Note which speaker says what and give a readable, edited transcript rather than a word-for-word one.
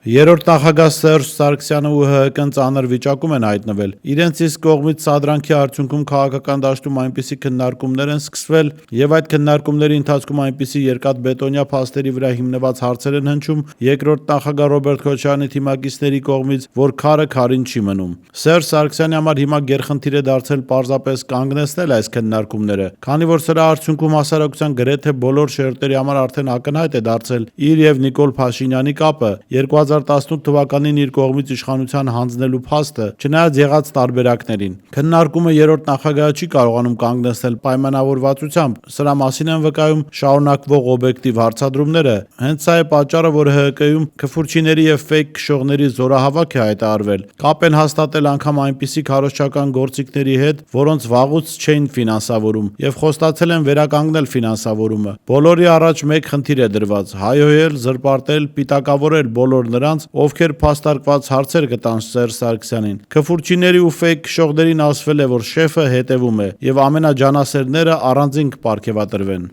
Speaker 1: Երրորդ նախագահ Սերժ Սարգսյանը ու ՀՀԿ-ն ծանր վիճակում են հայտնվել։ Իրենց իսկ կողմից սադրանքի արդյունքում քաղաքական դաշտում այնպիսի քննարկումներ են սկսվել եւ այդ քննարկումների ընթացքում այնպիսի երկաթբետոնյա փաստերի վրա հիմնված հարցեր են հնչում երկրորդ նախագահ Ռոբերտ Քոչարյանի թիմակիցների կողմից, որ քարը քարին չի մնում։ Սերժ Սարգսյանի համար հիմա գերխնդիր է դարձել պարզապես կանգնեցնել այս քննարկումները, քանի որ սրա արդյունքում հասարակության գրեթե բոլոր շերտերի համար արդեն ակնհայտ է դարձել իր եւ Նիկոլ Փաշինյանի կապը, 2018 թվականին իր կողմից իշխանության հանձնելու փաստը, չնայած եղած տարբերակներին։ Քննարկումը երրորդ նախագահը չի կարողանում կանգնեցնել պայմանավորվածությամբ, սրա մասին են վկայում շարունակվող օբյեկտիվ հարցադրումները։ Հենց սա է պատճառը, որ ՀՀԿ-ում քֆուրչիների եւ ֆեյք քշողների զորահավաք է հայտարարվել։ Կապ են հաստատել անգամ այնպիսի քարոզչական գործիքների հետ, որոնց վաղուց չէին ֆինանսավորում եւ խոստացել են վերականգնել ֆինանսավորումը։ Բոլորի առաջ մեկ խնդիր է դրված՝ հայհոյել, զրպարտել, պիտակավորել բոլոր նրանց, ովքեր փաստարկված հարցեր կտան Սերժ Սարգսյանին։ Քֆուրչիների ու ֆեյք քշողներին ասվել է, որ շեֆը հետևում է եւ ամենաջանասերները առանձին կպարգեւատրվեն։